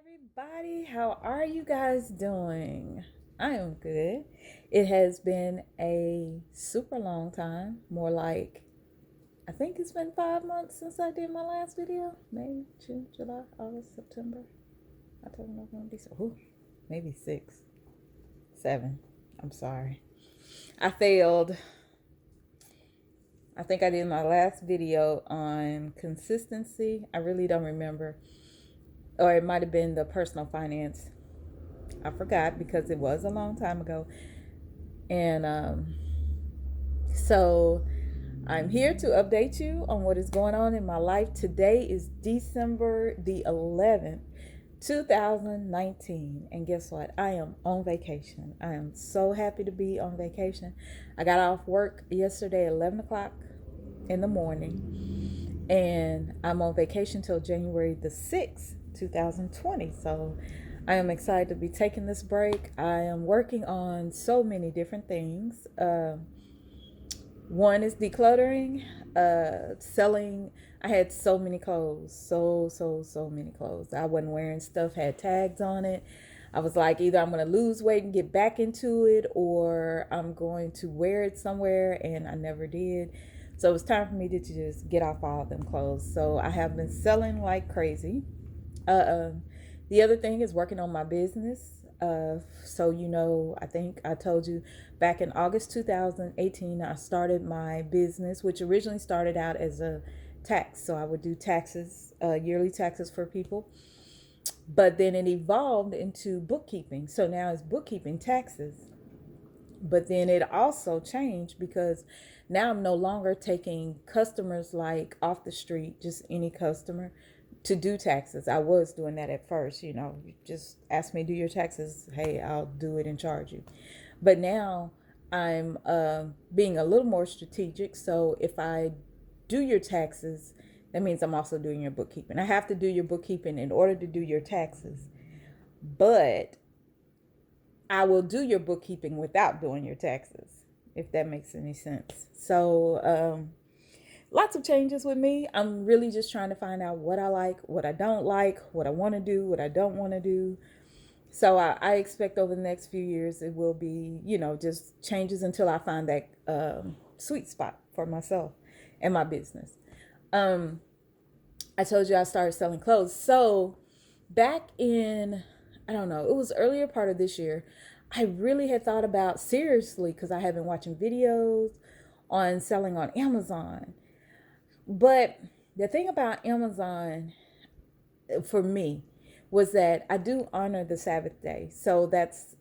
everybody. How are you guys doing? I am good. It has been a super long time, more like I think it's been 5 months since I did my last video. May, June, July, August, September, October, November, December. Ooh, maybe 6, 7. I'm sorry. I failed. I think I did my last video on consistency. I really don't remember. Or it might have been the personal finance. I forgot because it was a long time ago. And so I'm here to update you on what is going on in my life. Today is December the 11th, 2019. And guess what? I am on vacation. I am so happy to be on vacation. I got off work yesterday at 11 o'clock in the morning. And I'm on vacation till January the 6th, 2020. So I am excited to be taking this break. I am working on so many different things. One is decluttering, selling. I had so many clothes, so many clothes. I wasn't wearing stuff, had tags on it. I was like, either I'm going to lose weight and get back into it, or I'm going to wear it somewhere, and I never did. So it was time for me to just get off all of them clothes. So I have been selling like crazy. The other thing is working on my business. I think I told you back in August 2018, I started my business, which originally started out as a tax. So I would do taxes, yearly taxes for people. But then it evolved into bookkeeping. So now it's bookkeeping taxes. But then it also changed because now I'm no longer taking customers like off the street, just any customer to do taxes. I was doing that at first, you just ask me to do your taxes. Hey, I'll do it and charge you. But now I'm being a little more strategic. So if I do your taxes, that means I'm also doing your bookkeeping. I have to do your bookkeeping in order to do your taxes. But I will do your bookkeeping without doing your taxes, if that makes any sense. So, lots of changes with me. I'm really just trying to find out what I like, what I don't like, what I want to do, what I don't want to do. So I expect over the next few years it will be, just changes until I find that sweet spot for myself and my business. I told you I started selling clothes. So back in, I don't know, it was earlier part of this year, I really had thought about seriously, because I have been watching videos on selling on Amazon. But the thing about Amazon for me was that I do honor the Sabbath day. So that's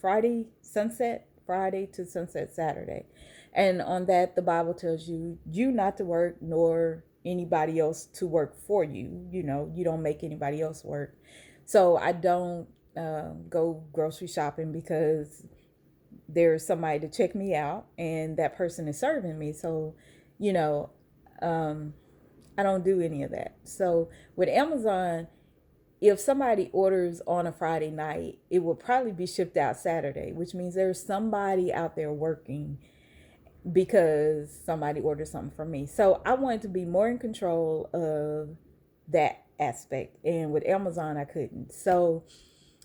Friday to sunset Saturday. And on that, the Bible tells you not to work, nor anybody else to work for you. You don't make anybody else work. So I don't go grocery shopping because there's somebody to check me out and that person is serving me. So, you know, I don't do any of that. So with Amazon, if somebody orders on a Friday night, it will probably be shipped out Saturday, which means there's somebody out there working because somebody ordered something from me. So I wanted to be more in control of that aspect. And with Amazon, I couldn't. So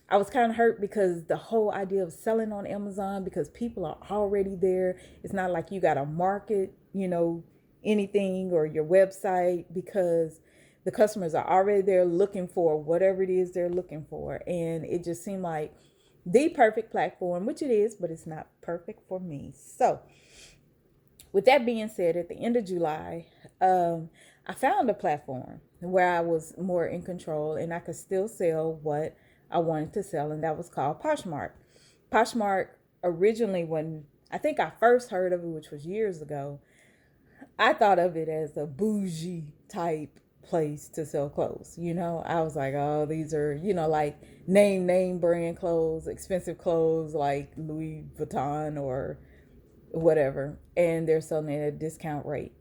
I was kind of hurt because the whole idea of selling on Amazon, because people are already there. It's not like you got to market, anything or your website, because the customers are already there looking for whatever it is they're looking for. And it just seemed like the perfect platform, which it is, but it's not perfect for me. So with that being said, at the end of July, I found a platform where I was more in control and I could still sell what I wanted to sell, and that was called Poshmark. Poshmark originally, when I think I first heard of it, which was years ago, I thought of it as a bougie type place to sell clothes. I was like, oh, these are, like name brand clothes, expensive clothes like Louis Vuitton or whatever, and they're selling it at a discount rate.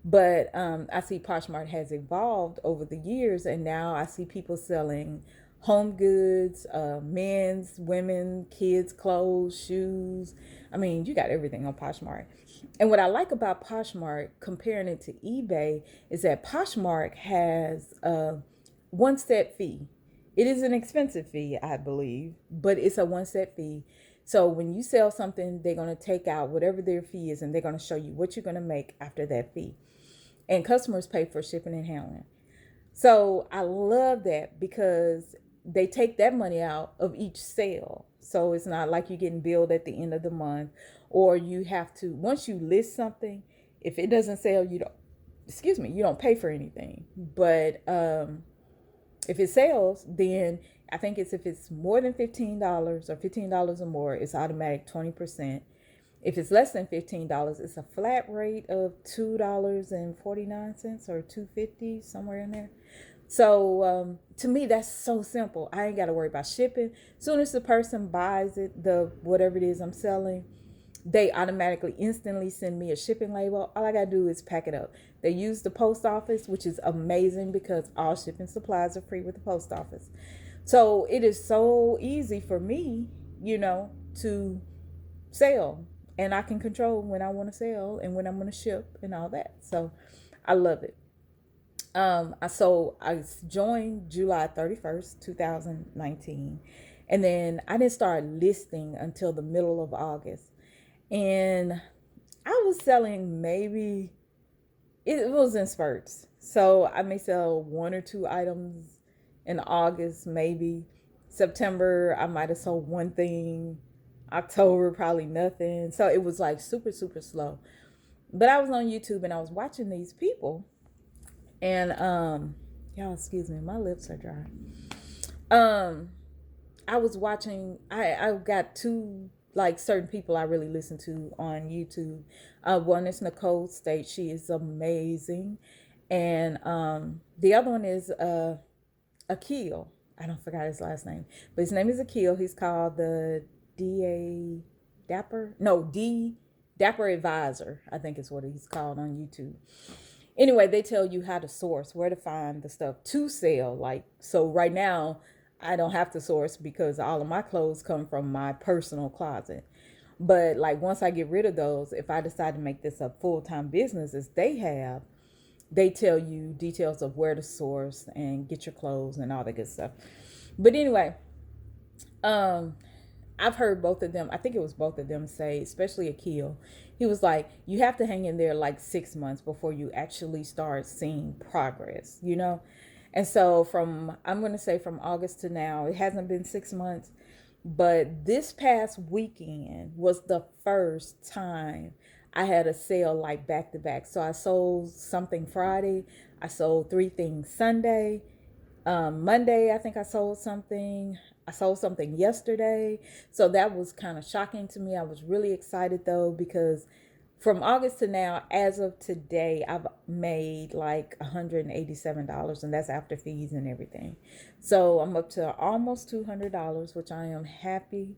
But I see Poshmark has evolved over the years, and now I see people selling home goods, men's, women, kids' clothes, shoes. I mean, you got everything on Poshmark. And what I like about Poshmark, comparing it to eBay, is that Poshmark has one set fee. It is an expensive fee, I believe, but it's a one set fee. So when you sell something, they're going to take out whatever their fee is and they're going to show you what you're going to make after that fee. And customers pay for shipping and handling. So I love that because they take that money out of each sale. So it's not like you're getting billed at the end of the month, or you have to, once you list something, if it doesn't sell, you don't, excuse me, you don't pay for anything. But if it sells, then I think it's if it's more than $15 or $15 or more, it's automatic 20%. If it's less than $15, it's a flat rate of $2.49 or $2.50, somewhere in there. So to me, that's so simple. I ain't got to worry about shipping. As soon as the person buys it, the whatever it is I'm selling, they automatically instantly send me a shipping label. All I got to do is pack it up. They use the post office, which is amazing because all shipping supplies are free with the post office. So it is so easy for me, to sell. And I can control when I want to sell and when I'm going to ship and all that. So I love it. I joined July 31st, 2019. And then I didn't start listing until the middle of August. And I was selling maybe, it was in spurts. So I may sell one or two items in August, maybe. September, I might have sold one thing. October, probably nothing. So it was like super, super slow. But I was on YouTube and I was watching these people. And y'all excuse me, my lips are dry. Um I was watching, I got two, like, certain people I really listen to on YouTube. One is Nicole State. She is amazing. And the other one is Akil. I don't forgot his last name. But his name is Akil. He's called the DA Dapper. No, D Dapper Advisor, I think is what he's called on YouTube. Anyway, they tell you how to source, where to find the stuff to sell. Like, so right now, I don't have to source because all of my clothes come from my personal closet. But like once I get rid of those, if I decide to make this a full-time business as they have, they tell you details of where to source and get your clothes and all that good stuff. But anyway, um I've heard both of them. I think it was both of them say, especially Akil. He was like, you have to hang in there like 6 months before you actually start seeing progress. And so I'm going to say from August to now, it hasn't been 6 months, but this past weekend was the first time I had a sale like back to back. So I sold something Friday. I sold three things Sunday. Monday, I think I sold something. I sold something yesterday. So that was kind of shocking to me. I was really excited though, because from August to now, as of today, I've made like $187, and that's after fees and everything. So I'm up to almost $200, which I am happy.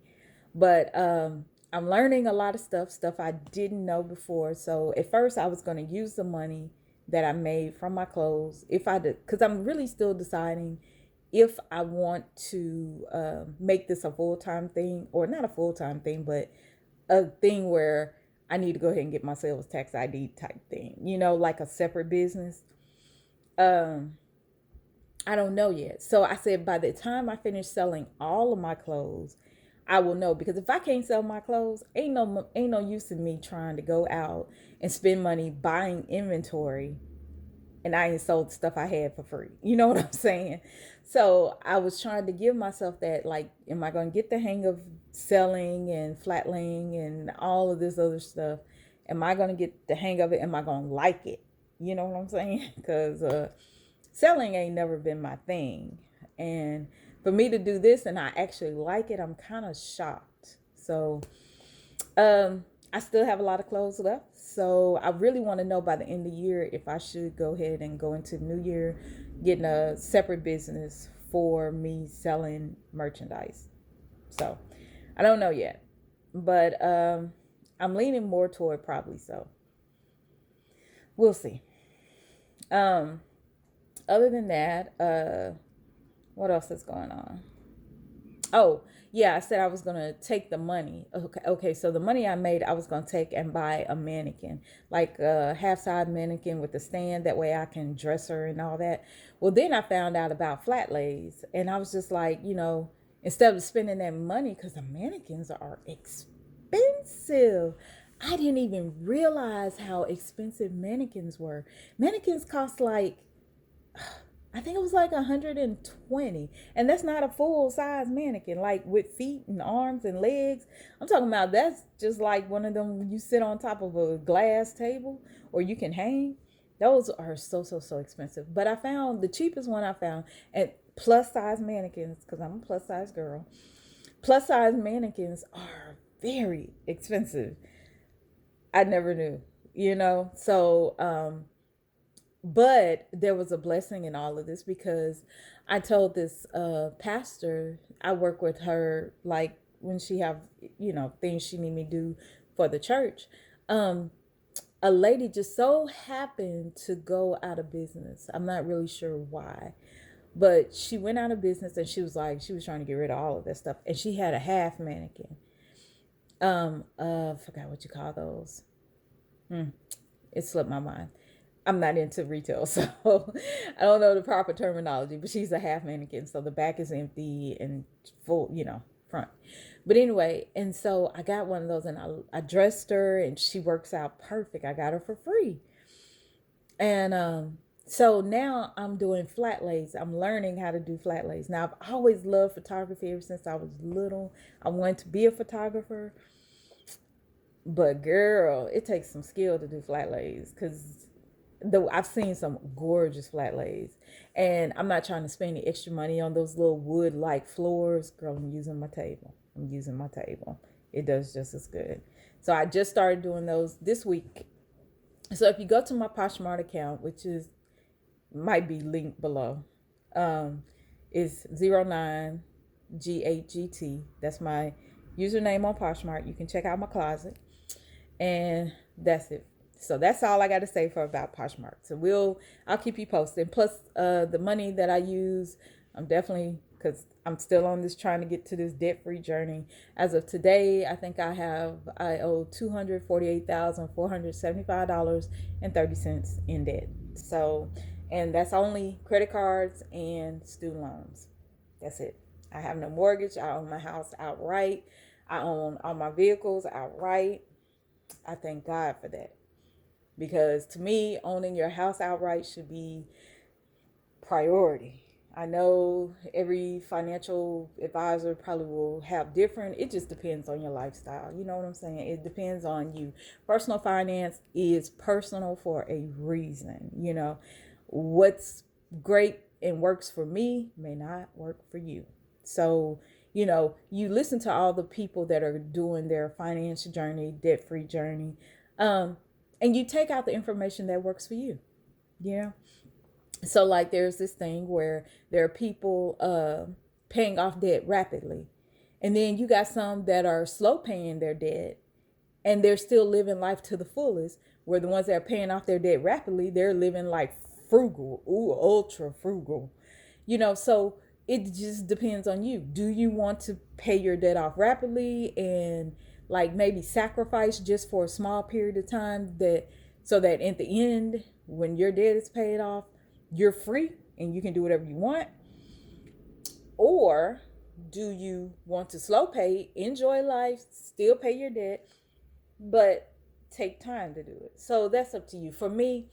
But I'm learning a lot of stuff I didn't know before. So at first, I was going to use the money that I made from my clothes, if I did, because I'm really still deciding if I want to make this a full-time thing, or not a full-time thing, but a thing where I need to go ahead and get my sales tax ID type thing, like a separate business. Um, I don't know yet. So I said by the time I finish selling all of my clothes, I will know, because if I can't sell my clothes, ain't no use in me trying to go out and spend money buying inventory and I ain't sold stuff I had for free. You know what I'm saying? So I was trying to give myself that, like, am I going to get the hang of selling and flatlaying and all of this other stuff? Am I going to get the hang of it? Am I going to like it? You know what I'm saying? Because selling ain't never been my thing. And for me to do this and I actually like it, I'm kind of shocked. So I still have a lot of clothes left. So I really want to know by the end of the year if I should go ahead and go into the new year getting a separate business for me selling merchandise. So I don't know yet. But I'm leaning more toward probably so. We'll see. Um, Other than that, what else is going on? Oh, yeah, I said I was gonna take the money. Okay, so the money I made, I was gonna take and buy a mannequin, like a half size mannequin with a stand. That way I can dress her and all that. Well, then I found out about flat lays, and I was just like, instead of spending that money, because the mannequins are expensive. I didn't even realize how expensive mannequins were. Mannequins cost like, I think it was like 120. And that's not a full size mannequin, like with feet and arms and legs. I'm talking about that's just like one of them you sit on top of a glass table or you can hang. Those are so, so, so expensive. But I found the cheapest one I found at plus size mannequins, because I'm a plus size girl. Plus size mannequins are very expensive. I never knew. But there was a blessing in all of this, because I told this pastor, I work with her, like when she have things she need me to do for the church. um a lady just so happened to go out of business. I'm not really sure why, but she went out of business, and she was trying to get rid of all of that stuff, and she had a half mannequin. Forgot what you call those. It slipped my mind. I'm not into retail, so I don't know the proper terminology, but she's a half mannequin. So the back is empty and full, front. But anyway, and so I got one of those, and I dressed her, and she works out perfect. I got her for free. And so now I'm doing flat lays. I'm learning how to do flat lays. Now, I've always loved photography ever since I was little. I wanted to be a photographer. But girl, it takes some skill to do flat lays, because though I've seen some gorgeous flat lays, and I'm not trying to spend any extra money on those little wood like floors. Girl, I'm using my table. It does just as good. So I just started doing those this week. So if you go to my Poshmark account, which is might be linked below, um, is 09GHGT. That's my username on Poshmark. You can check out my closet. And that's it. So that's all I got to say for about Poshmark. So I'll keep you posted. Plus, the money that I use, I'm definitely, because I'm still on this trying to get to this debt-free journey. As of today, I think I owe $248,475.30 in debt. So, and that's only credit cards and student loans. That's it. I have no mortgage. I own my house outright. I own all my vehicles outright. I thank God for that, because to me, owning your house outright should be priority. I know every financial advisor probably will have different. It just depends on your lifestyle. You know what I'm saying? It depends on you. Personal finance is personal for a reason. What's great and works for me may not work for you. So, you listen to all the people that are doing their financial journey, debt free journey, and you take out the information that works for you. You know, so like there's this thing where there are people paying off debt rapidly, and then you got some that are slow paying their debt, and they're still living life to the fullest. Where the ones that are paying off their debt rapidly, they're living like frugal, ultra frugal. So it just depends on you. Do you want to pay your debt off rapidly and like maybe sacrifice just for a small period of time, that so that at the end, when your debt is paid off, you're free and you can do whatever you want? Or do you want to slow pay, enjoy life, still pay your debt, but take time to do it? So that's up to you. For me,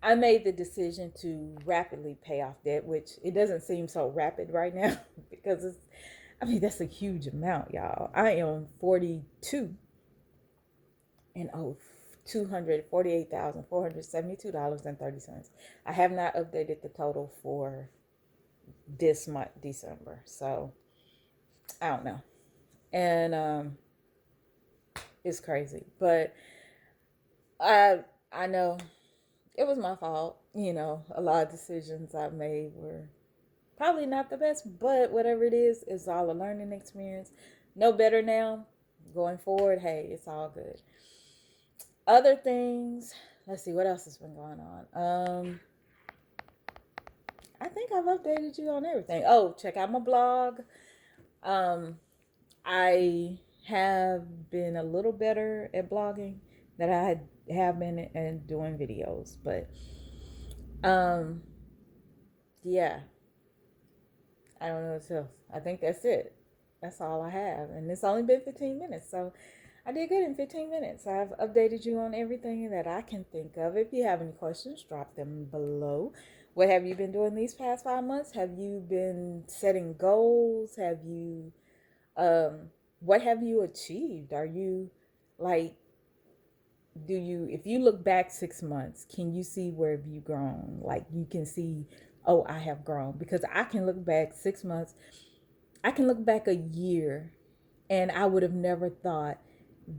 I made the decision to rapidly pay off debt, which it doesn't seem so rapid right now because that's a huge amount, y'all. I am 42 and owe $248,472.30. I have not updated the total for this month, December. So I don't know. And it's crazy. But I know it was my fault. A lot of decisions I made were probably not the best, but whatever it is all a learning experience. No better now. Going forward, hey, it's all good. Other things, let's see what else has been going on. I think I've updated you on everything. Oh, check out my blog. Um, I have been a little better at blogging than have been and doing videos, but um, yeah, I don't know what else. I think that's it. That's all I have, and it's only been 15 minutes, so I did good in 15 minutes. I've updated you on everything that I can think of. If you have any questions, drop them below. What have you been doing these past 5 months? Have you been setting goals? Have you what have you achieved? Are you like, do you, if you look back 6 months, can you see where have you grown? Like you can see, oh, I have grown, because I can look back 6 months, I can look back a year, and I would have never thought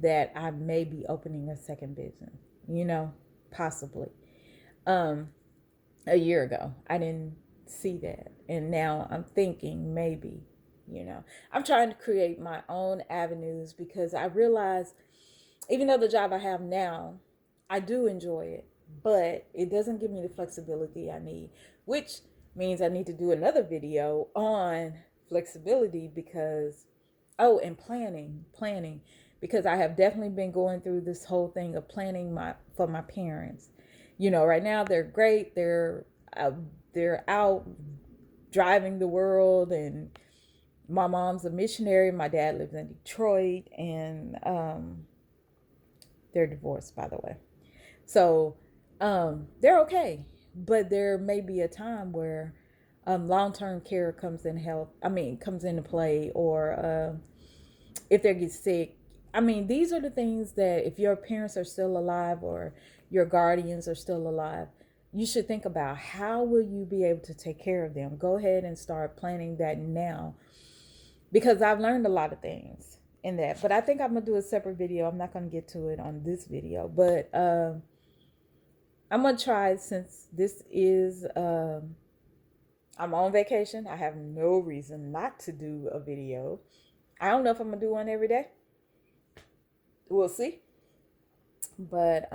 that I may be opening a second business, you know, possibly. Um, a year ago, I didn't see that. And now I'm thinking maybe, you know, I'm trying to create my own avenues, because I realize even though the job I have now, I do enjoy it, but it doesn't give me the flexibility I need, which means I need to do another video on flexibility, because, oh, and planning, because I have definitely been going through this whole thing of planning for my parents. You know, right now they're great. Uh, they're out driving the world, and my mom's a missionary. My dad lives in Detroit, and they're divorced, by the way. So they're okay. But there may be a time where long-term care comes into play, or if they get sick. I mean, these are the things that if your parents are still alive, or your guardians are still alive, you should think about how will you be able to take care of them. Go ahead and start planning that now, because I've learned a lot of things in that. But I think I'm gonna do a separate video. I'm not gonna get to it on this video, but I'm gonna try, since this is I'm on vacation. I have no reason not to do a video. I don't know if I'm gonna do one every day. We'll see. But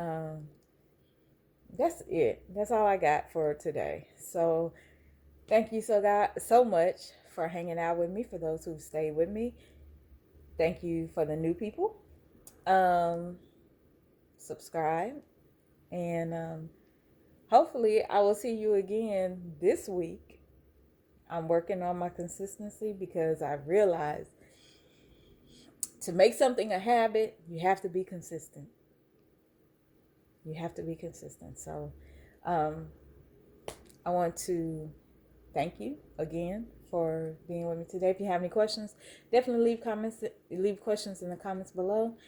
that's it. That's all I got for today. So thank you so much for hanging out with me. For those who've stayed with me, thank you. For the new people, um, subscribe, and hopefully I will see you again this week. I'm working on my consistency, because I realize to make something a habit, you have to be consistent. You have to be consistent. So um, I want to thank you again for being with me today. If you have any questions, definitely leave questions in the comments below,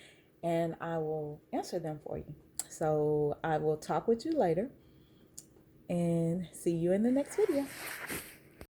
and I will answer them for you. So I will talk with you later, and see you in the next video.